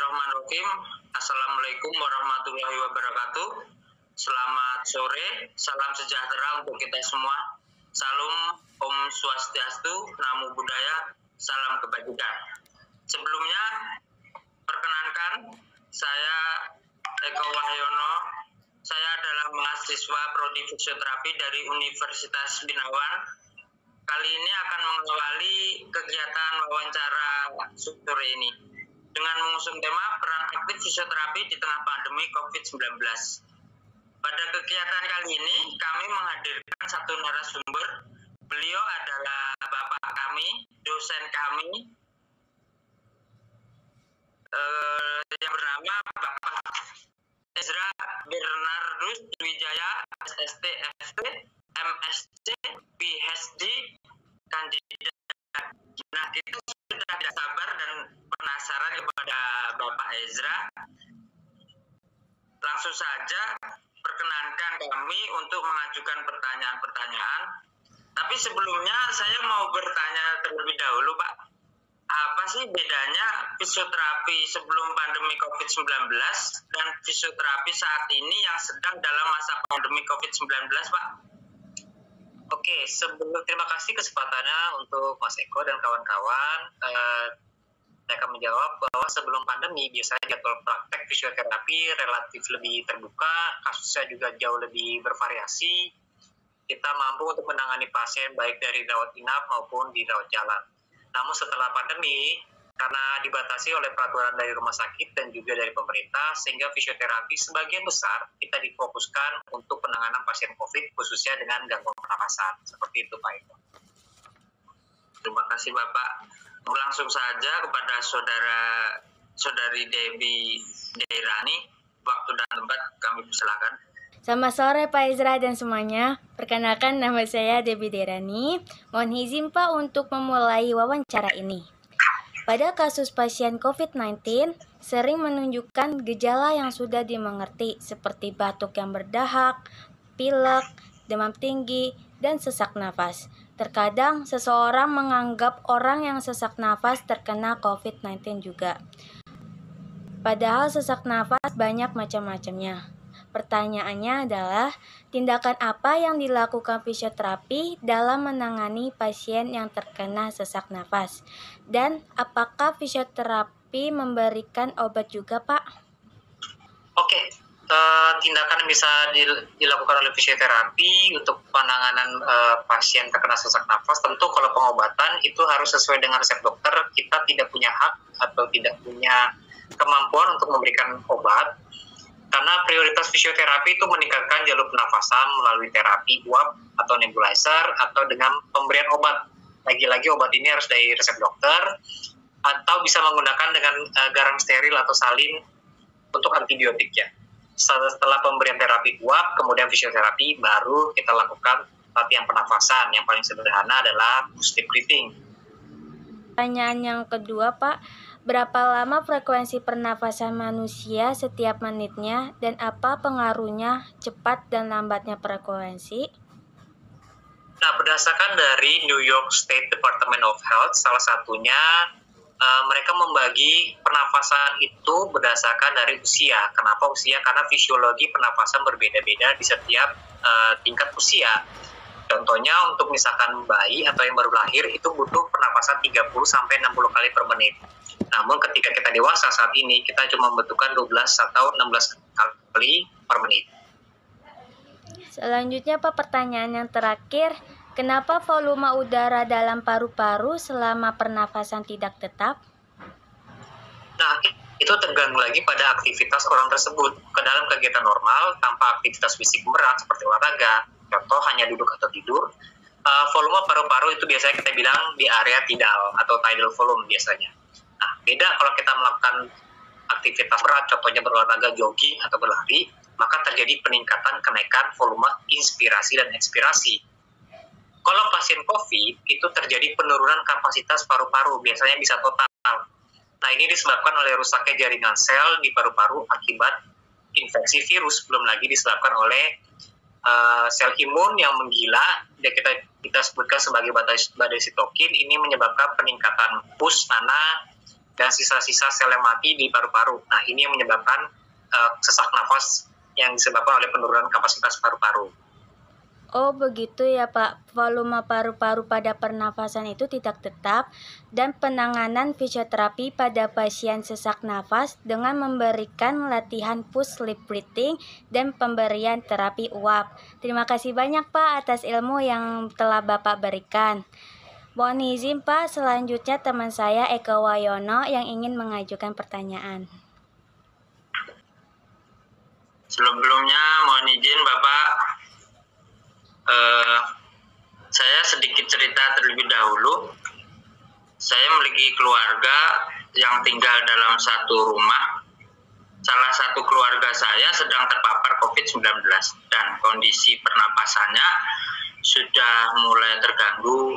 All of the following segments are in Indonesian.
Bismillahirrahmanirrahim. Assalamualaikum warahmatullahi wabarakatuh. Selamat sore, salam sejahtera untuk kita semua. Salam Om Swastiastu, Namo Buddhaya, salam kebajikan. Sebelumnya, perkenankan saya Eko Wahyono. Saya adalah mahasiswa Prodi Fisioterapi dari Universitas Binawan. Kali ini akan mengawali kegiatan wawancara sore ini dengan mengusung tema peran aktif fisioterapi di tengah pandemi COVID-19. Pada kegiatan kali ini, kami menghadirkan satu narasumber. Beliau adalah Bapak kami, dosen kami, yang bernama Bapak Ezra Bernardus Wijaya, SST, FT, MSc, PhD, kandidat. Nah, kita sudah tidak sabar dan penasaran kepada Bapak Ezra. Langsung saja perkenankan kami untuk mengajukan pertanyaan-pertanyaan. Tapi sebelumnya saya mau bertanya terlebih dahulu, Pak. Apa sih bedanya fisioterapi sebelum pandemi COVID-19 dan fisioterapi saat ini yang sedang dalam masa pandemi COVID-19, Pak? Oke, terima kasih kesempatannya untuk Mas Eko dan kawan-kawan. Saya akan menjawab bahwa sebelum pandemi biasanya jadwal praktek fisioterapi relatif lebih terbuka, kasusnya juga jauh lebih bervariasi. Kita mampu untuk menangani pasien baik dari rawat inap maupun di rawat jalan. Namun setelah pandemi, karena dibatasi oleh peraturan dari rumah sakit dan juga dari pemerintah, sehingga fisioterapi sebagian besar kita difokuskan untuk penanganan pasien COVID, khususnya dengan gangguan pernapasan. Seperti itu, Pak Eko. Terima kasih, Bapak. Langsung saja kepada saudari Debbie Deirani. Waktu dan tempat kami persilakan. Selamat sore Pak Ezra dan semuanya. Perkenalkan, nama saya Debbie Deirani. Mohon izin Pak untuk memulai wawancara ini. Pada kasus pasien COVID-19, sering menunjukkan gejala yang sudah dimengerti seperti batuk yang berdahak, pilek, demam tinggi, dan sesak nafas. Terkadang seseorang menganggap orang yang sesak nafas terkena COVID-19 juga. Padahal sesak nafas banyak macam-macamnya. Pertanyaannya adalah, tindakan apa yang dilakukan fisioterapi dalam menangani pasien yang terkena sesak nafas? Dan apakah fisioterapi memberikan obat juga, Pak? Oke, tindakan yang bisa dilakukan oleh fisioterapi untuk penanganan pasien terkena sesak nafas, tentu kalau pengobatan itu harus sesuai dengan resep dokter. Kita tidak punya hak atau tidak punya kemampuan untuk memberikan obat. Karena prioritas fisioterapi itu meningkatkan jalur pernafasan melalui terapi uap atau nebulizer atau dengan pemberian obat. Lagi-lagi obat ini harus dari resep dokter atau bisa menggunakan dengan garam steril atau salin untuk antibiotik ya. Setelah pemberian terapi uap, kemudian fisioterapi, baru kita lakukan latihan pernafasan. Yang paling sederhana adalah boosted breathing. Pertanyaan yang kedua, Pak. Berapa lama frekuensi pernafasan manusia setiap menitnya dan apa pengaruhnya cepat dan lambatnya frekuensi? Nah, berdasarkan dari New York State Department of Health, salah satunya mereka membagi pernafasan itu berdasarkan dari usia. Kenapa usia? Karena fisiologi pernafasan berbeda-beda di setiap tingkat usia. Contohnya untuk misalkan bayi atau yang baru lahir itu butuh pernafasan 30-60 kali per menit. Namun ketika kita dewasa saat ini, kita cuma membutuhkan 12 atau 16 kali per menit. Selanjutnya Pak, pertanyaan yang terakhir. Kenapa volume udara dalam paru-paru selama pernafasan tidak tetap? Nah, itu tergantung lagi pada aktivitas orang tersebut. Ke dalam kegiatan normal, tanpa aktivitas fisik berat seperti olahraga, contoh hanya duduk atau tidur, volume paru-paru itu biasanya kita bilang di area tidal atau tidal volume biasanya. Nah, beda kalau kita melakukan aktivitas berat, contohnya berolahraga, jogging, atau berlari, maka terjadi peningkatan kenaikan volume inspirasi dan ekspirasi. Kalau pasien COVID, itu terjadi penurunan kapasitas paru-paru, biasanya bisa total. Nah, ini disebabkan oleh rusaknya jaringan sel di paru-paru akibat infeksi virus, belum lagi disebabkan oleh sel imun yang menggila, yang kita sebutkan sebagai badai sitokin. Ini menyebabkan peningkatan pus, nanah, dan sisa-sisa sel yang mati di paru-paru. Nah, ini yang menyebabkan sesak nafas yang disebabkan oleh penurunan kapasitas paru-paru. Oh begitu ya Pak, volume paru-paru pada pernafasan itu tidak tetap dan penanganan fisioterapi pada pasien sesak nafas dengan memberikan latihan push lip breathing dan pemberian terapi uap. Terima kasih banyak Pak atas ilmu yang telah Bapak berikan. Mohon izin Pak, selanjutnya teman saya Eko Wayono yang ingin mengajukan pertanyaan. Sebelumnya mohon izin Bapak, saya sedikit cerita terlebih dahulu. Saya memiliki keluarga yang tinggal dalam satu rumah. Salah satu keluarga saya sedang terpapar COVID-19 dan kondisi pernapasannya sudah mulai terganggu.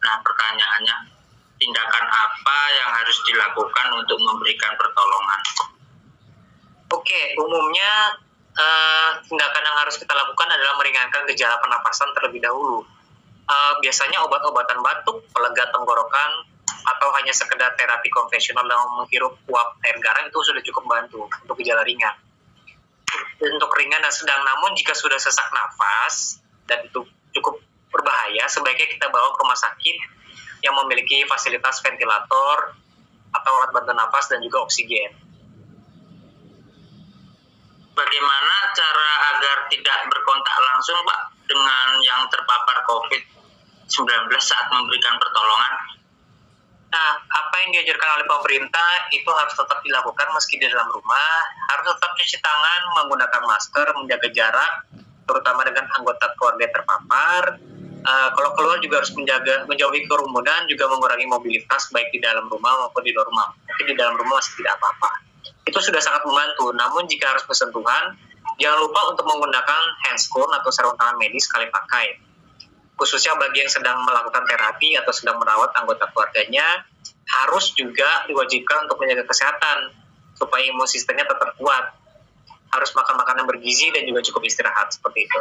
Nah, pertanyaannya, tindakan apa yang harus dilakukan untuk memberikan pertolongan? Oke, umumnya tindakan yang harus kita lakukan adalah meringankan gejala pernapasan terlebih dahulu. Biasanya obat-obatan batuk, pelega tenggorokan, atau hanya sekedar terapi konvensional dalam menghirup uap air garam itu sudah cukup membantu untuk gejala ringan. Untuk ringan dan sedang, namun jika sudah sesak nafas dan itu cukup berbahaya, sebaiknya kita bawa ke rumah sakit yang memiliki fasilitas ventilator atau alat bantu nafas dan juga oksigen. Bagaimana cara agar tidak berkontak langsung Pak dengan yang terpapar COVID-19 saat memberikan pertolongan? Nah, apa yang diajarkan oleh pemerintah itu harus tetap dilakukan meski di dalam rumah, harus tetap cuci tangan, menggunakan masker, menjaga jarak, terutama dengan anggota keluarga yang terpapar. Kalau keluar juga harus menjauhi kerumunan, juga mengurangi mobilitas baik di dalam rumah maupun di luar rumah. Mungkin di dalam rumah masih tidak apa-apa. Itu sudah sangat membantu. Namun jika harus bersentuhan, jangan lupa untuk menggunakan handscoon atau sarung tangan medis sekali pakai. Khususnya bagi yang sedang melakukan terapi atau sedang merawat anggota keluarganya, harus juga diwajibkan untuk menjaga kesehatan supaya imun sistemnya tetap kuat. Harus makan makanan bergizi dan juga cukup istirahat, seperti itu.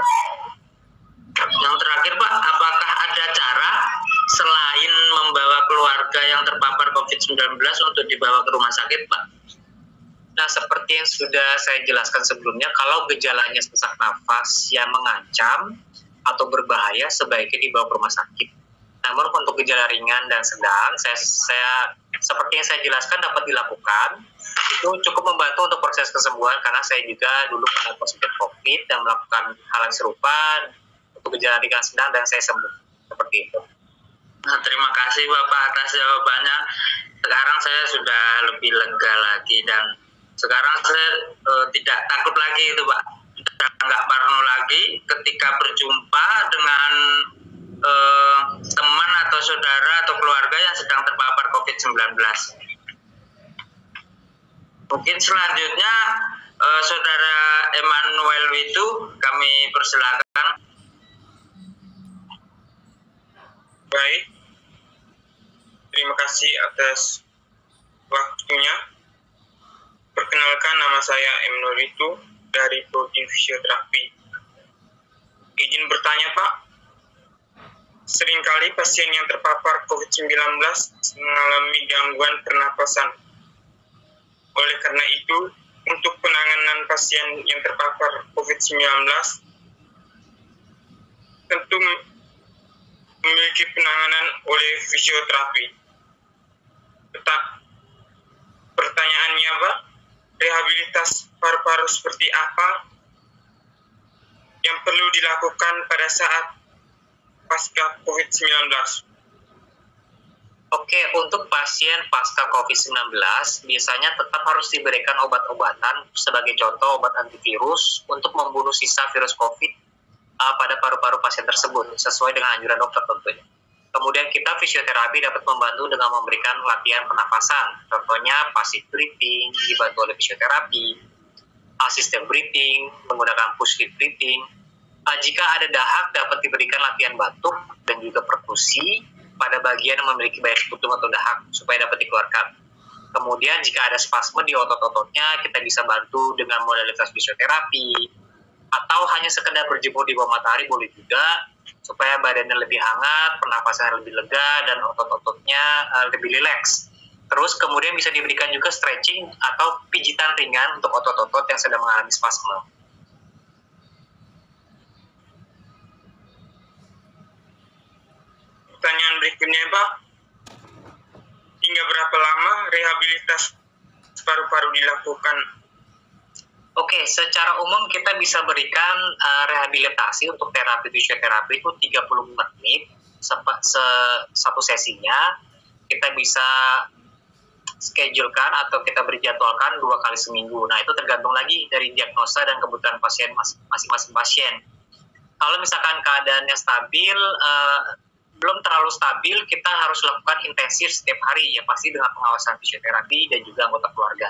Yang terakhir Pak, apakah ada cara selain membawa keluarga yang terpapar COVID-19 untuk dibawa ke rumah sakit Pak? Nah, seperti yang sudah saya jelaskan sebelumnya, kalau gejalanya sesak nafas yang mengancam atau berbahaya, sebaiknya dibawa ke rumah sakit. Namun untuk gejala ringan dan sedang, saya seperti yang saya jelaskan dapat dilakukan. Itu cukup membantu untuk proses kesembuhan, karena saya juga dulu pernah positif COVID dan melakukan hal yang serupa untuk gejala ringan sedang dan saya sembuh. Seperti itu. Nah, terima kasih Bapak atas jawabannya. Sekarang saya sudah lebih lega lagi dan sekarang saya tidak takut lagi itu Pak. Sudah nggak parno lagi ketika berjumpa dengan teman atau saudara atau keluarga yang sedang terpapar COVID-19. Mungkin selanjutnya saudara Emmanuel itu kami persilakan. Baik, terima kasih atas waktunya. Perkenalkan, nama saya M. Nuritu dari Prodi Fisioterapi. Izin bertanya Pak, seringkali pasien yang terpapar COVID-19 mengalami gangguan pernapasan. Oleh karena itu, untuk penanganan pasien yang terpapar COVID-19, tentu memiliki penanganan oleh fisioterapi. Tetap pertanyaannya Pak, rehabilitas paru-paru seperti apa yang perlu dilakukan pada saat pasca COVID-19? Oke, untuk pasien pasca COVID-19 biasanya tetap harus diberikan obat-obatan, sebagai contoh obat antivirus untuk membunuh sisa virus COVID pada paru-paru pasien tersebut sesuai dengan anjuran dokter tentunya. Kemudian kita fisioterapi dapat membantu dengan memberikan latihan pernafasan, contohnya passive breathing dibantu oleh fisioterapi, assisted breathing menggunakan push lip breathing. Jika ada dahak dapat diberikan latihan batuk dan juga perkusi pada bagian yang memiliki banyak putung atau dahak supaya dapat dikeluarkan. Kemudian jika ada spasme di otot-ototnya, kita bisa bantu dengan modalitas fisioterapi, atau hanya sekedar berjemur di bawah matahari boleh juga, supaya badannya lebih hangat, pernapasannya lebih lega, dan otot-ototnya lebih rileks. Terus kemudian bisa diberikan juga stretching atau pijitan ringan untuk otot-otot yang sedang mengalami spasme. Pertanyaan berikutnya, Pak. Hingga berapa lama rehabilitasi paru-paru dilakukan? Oke, secara umum kita bisa berikan rehabilitasi untuk terapi fisioterapi itu 30 menit satu sesinya. Kita bisa schedulekan atau kita berjadwalkan 2 kali seminggu. Nah, itu tergantung lagi dari diagnosa dan kebutuhan pasien masing-masing pasien. Kalau misalkan keadaannya stabil, belum terlalu stabil, kita harus lakukan intensif setiap hari, ya pasti dengan pengawasan fisioterapi dan juga anggota keluarga.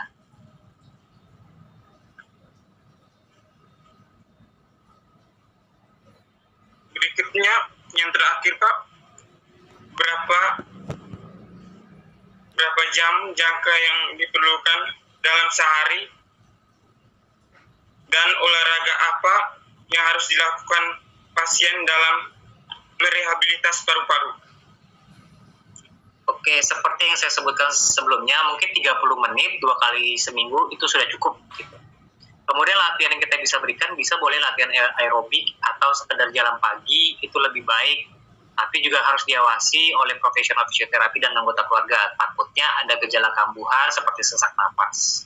Berikutnya, yang terakhir, Pak. Berapa jam jangka yang diperlukan dalam sehari, dan olahraga apa yang harus dilakukan pasien dalam merehabilitas paru-paru? Oke, seperti yang saya sebutkan sebelumnya, mungkin 30 menit 2 kali seminggu itu sudah cukup gitu. Kemudian latihan yang kita bisa berikan bisa boleh latihan aerobik atau sekedar jalan pagi, itu lebih baik. Tapi juga harus diawasi oleh profesional fisioterapi dan anggota keluarga. Takutnya ada gejala kambuhan seperti sesak napas.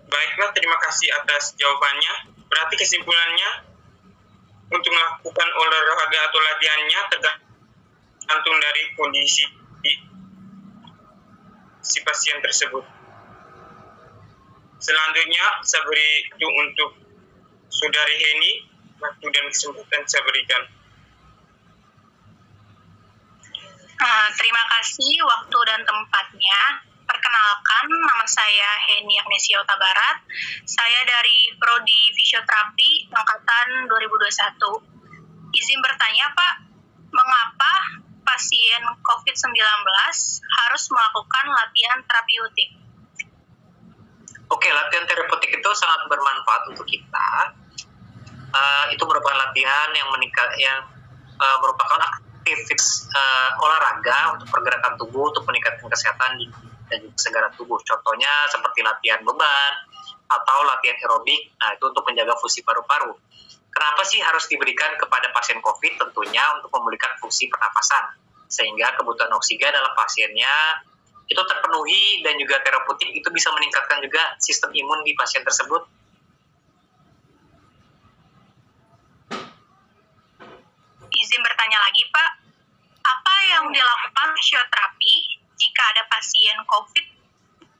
Baiklah, terima kasih atas jawabannya. Berarti kesimpulannya, untuk melakukan olahraga atau latihannya tergantung dari kondisi si pasien tersebut. Selanjutnya, saya beri itu untuk Saudari Heni, waktu dan kesempatan saya berikan. Terima kasih waktu dan tempatnya. Perkenalkan, nama saya Heni Agnesia Huta Barat. Saya dari Prodi Fisioterapi Angkatan 2021. Izin bertanya, Pak, mengapa pasien COVID-19 harus melakukan latihan terapeutik? Oke, latihan terapeutik itu sangat bermanfaat untuk kita. Itu merupakan latihan yang merupakan aktivitas olahraga untuk pergerakan tubuh untuk meningkatkan kesehatan dan juga kesegaran tubuh. Contohnya seperti latihan beban atau latihan aerobik. Nah, itu untuk menjaga fungsi paru-paru. Kenapa sih harus diberikan kepada pasien COVID? Tentunya untuk memulihkan fungsi pernapasan, sehingga kebutuhan oksigen dalam pasiennya itu terpenuhi, dan juga terapeutik itu bisa meningkatkan juga sistem imun di pasien tersebut. Izin bertanya lagi, Pak, apa yang dilakukan fisioterapi jika ada pasien COVID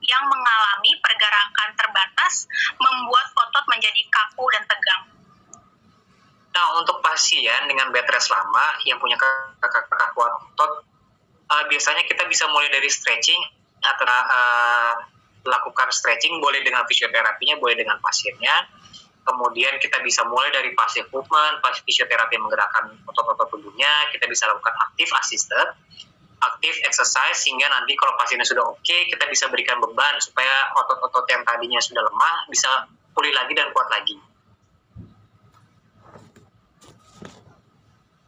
yang mengalami pergerakan terbatas membuat otot menjadi kaku dan tegang? Nah, untuk pasien dengan bed rest lama yang punya kekakuan otot, biasanya kita bisa mulai dari stretching atau lakukan stretching, boleh dengan fisioterapinya, boleh dengan pasiennya. Kemudian kita bisa mulai dari passive movement, fisioterapi menggerakkan otot-otot tubuhnya. Kita bisa lakukan active assisted, active exercise, sehingga nanti kalau pasiennya sudah oke, kita bisa berikan beban supaya otot-otot yang tadinya sudah lemah bisa pulih lagi dan kuat lagi.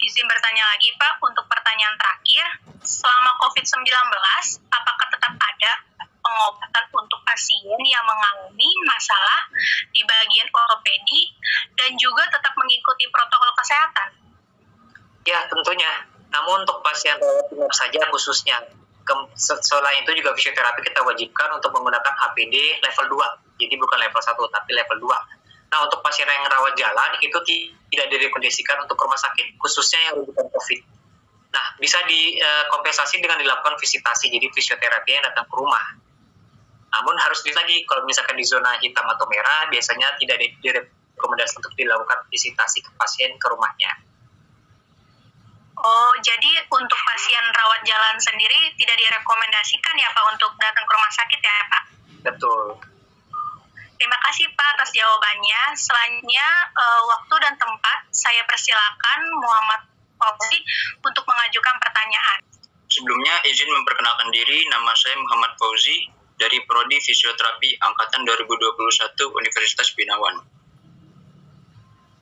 Izin bertanya lagi, Pak, untuk pertanyaan terakhir, selama COVID-19, apakah tetap ada pengobatan untuk pasien yang mengalami masalah di bagian ortopedi dan juga tetap mengikuti protokol kesehatan? Ya, tentunya. Namun untuk pasien rawat inap saja khususnya. Selain itu juga fisioterapi kita wajibkan untuk menggunakan APD level 2. Jadi bukan level 1, tapi level 2. Nah, untuk pasien yang rawat jalan itu tidak direkomendasikan untuk rumah sakit, khususnya yang rujukan COVID. Nah, bisa dikompensasi dengan dilakukan visitasi, jadi fisioterapi yang datang ke rumah. Namun harus lagi, kalau misalkan di zona hitam atau merah, biasanya tidak direkomendasi untuk dilakukan visitasi ke pasien ke rumahnya. Oh, jadi untuk pasien rawat jalan sendiri tidak direkomendasikan ya, Pak, untuk datang ke rumah sakit ya, Pak? Betul. Terima kasih, Pak, atas jawabannya. Selanjutnya, waktu dan tempat, saya persilakan Muhammad Fauzi untuk mengajukan pertanyaan. Sebelumnya, izin memperkenalkan diri, nama saya Muhammad Fauzi dari Prodi Fisioterapi Angkatan 2021 Universitas Binawan.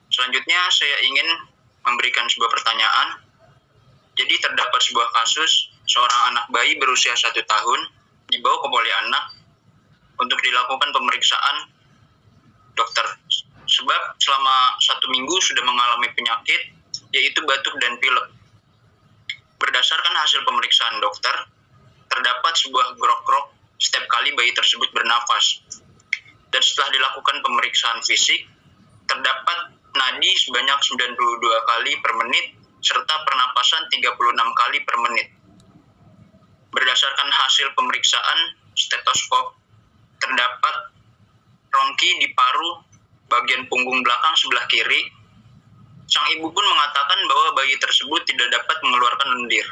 Selanjutnya, saya ingin memberikan sebuah pertanyaan. Jadi terdapat sebuah kasus seorang anak bayi berusia 1 tahun dibawa ke poli anak untuk dilakukan pemeriksaan dokter. Sebab selama 1 minggu sudah mengalami penyakit, yaitu batuk dan pilek. Berdasarkan hasil pemeriksaan dokter, terdapat sebuah grok-grok setiap kali bayi tersebut bernafas. Dan setelah dilakukan pemeriksaan fisik, terdapat nadi sebanyak 92 kali per menit, serta pernapasan 36 kali per menit. Berdasarkan hasil pemeriksaan stetoskop, terdapat rongki di paru bagian punggung belakang sebelah kiri. Sang ibu pun mengatakan bahwa bayi tersebut tidak dapat mengeluarkan lendir.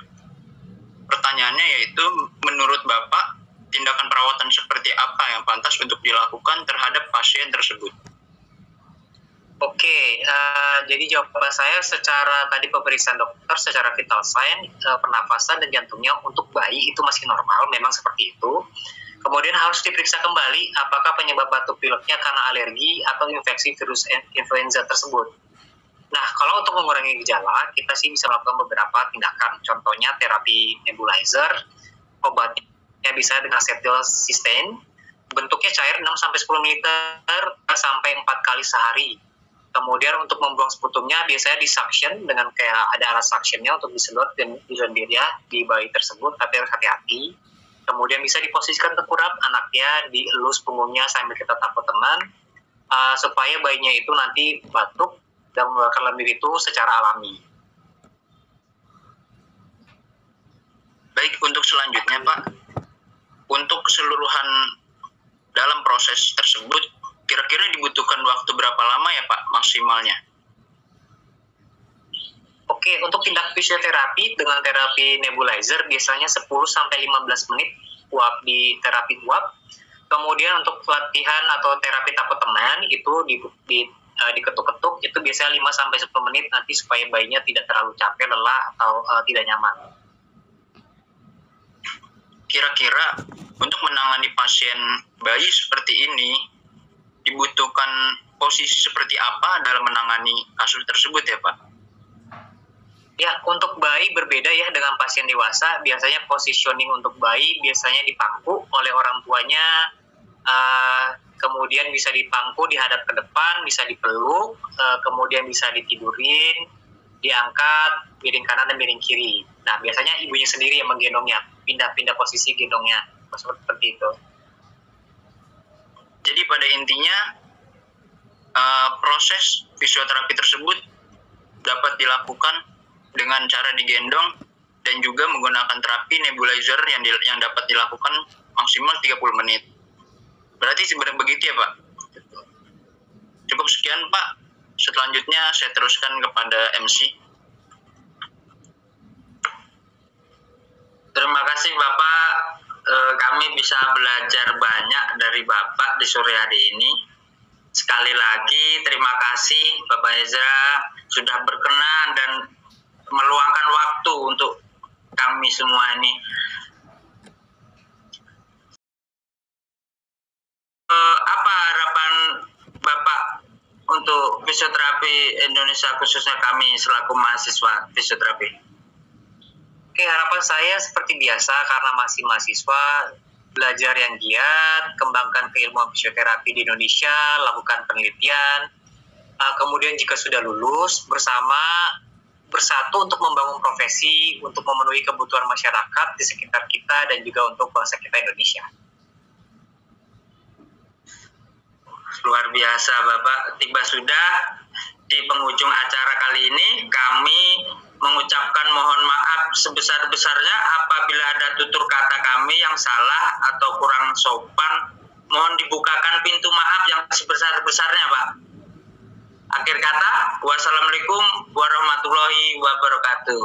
Pertanyaannya yaitu, menurut Bapak, tindakan perawatan seperti apa yang pantas untuk dilakukan terhadap pasien tersebut? Oke, jadi jawaban saya secara tadi pemeriksaan dokter secara vital sign, pernafasan dan jantungnya untuk bayi itu masih normal, memang seperti itu. Kemudian harus diperiksa kembali apakah penyebab batuk pileknya karena alergi atau infeksi virus influenza tersebut. Nah, kalau untuk mengurangi gejala, kita sih bisa melakukan beberapa tindakan. Contohnya terapi nebulizer, obatnya bisa dengan acetylcysteine, bentuknya cair 6-10 ml sampai 4 kali sehari. Kemudian untuk membuang sputumnya biasanya disuction dengan kayak ada alat suctionnya untuk disedot dan dilendir ya di bayi tersebut, tapi harus hati-hati. Kemudian bisa diposisikan tengkurap anaknya, dielus punggungnya sambil kita tampuk teman, supaya bayinya itu nanti batuk dan mengeluarkan lendir itu secara alami. Baik, untuk selanjutnya Pak, untuk keseluruhan dalam proses tersebut, kira-kira dibutuhkan waktu berapa lama ya Pak maksimalnya? Oke, untuk tindak fisioterapi dengan terapi nebulizer biasanya 10-15 menit uap di terapi uap. Kemudian untuk pelatihan atau terapi tapak teman itu diketuk-ketuk itu biasanya 5-10 menit nanti supaya bayinya tidak terlalu capek, lelah atau tidak nyaman. Kira-kira untuk menangani pasien bayi seperti ini dibutuhkan posisi seperti apa dalam menangani kasus tersebut ya Pak? Ya, untuk bayi berbeda ya dengan pasien dewasa. Biasanya positioning untuk bayi biasanya dipangku oleh orang tuanya, kemudian bisa dipangku dihadap ke depan, bisa dipeluk, kemudian bisa ditidurin, diangkat, miring kanan dan miring kiri. Nah, biasanya ibunya sendiri yang menggendongnya, pindah-pindah posisi gendongnya, seperti itu. Jadi pada intinya proses fisioterapi tersebut dapat dilakukan dengan cara digendong dan juga menggunakan terapi nebulizer yang dapat dilakukan maksimal 30 menit. Berarti sebenarnya begitu ya Pak? Cukup sekian Pak. Selanjutnya saya teruskan kepada MC. Terima kasih Bapak. Kami bisa belajar banyak dari Bapak di sore hari ini. Sekali lagi terima kasih Bapak Ezra sudah berkenan dan meluangkan waktu untuk kami semua ini. Apa harapan Bapak untuk fisioterapi Indonesia, khususnya kami selaku mahasiswa fisioterapi? Oke, harapan saya seperti biasa karena masih mahasiswa, belajar yang giat, kembangkan keilmuan fisioterapi di Indonesia, lakukan penelitian, kemudian jika sudah lulus bersatu untuk membangun profesi, untuk memenuhi kebutuhan masyarakat di sekitar kita dan juga untuk bangsa kita Indonesia. Luar biasa Bapak. Tiba sudah di penghujung acara kali ini, kami mengucapkan mohon maaf sebesar-besarnya apabila ada tutur kata kami yang salah atau kurang sopan. Mohon dibukakan pintu maaf yang sebesar-besarnya Pak. Akhir kata, wassalamualaikum warahmatullahi wabarakatuh.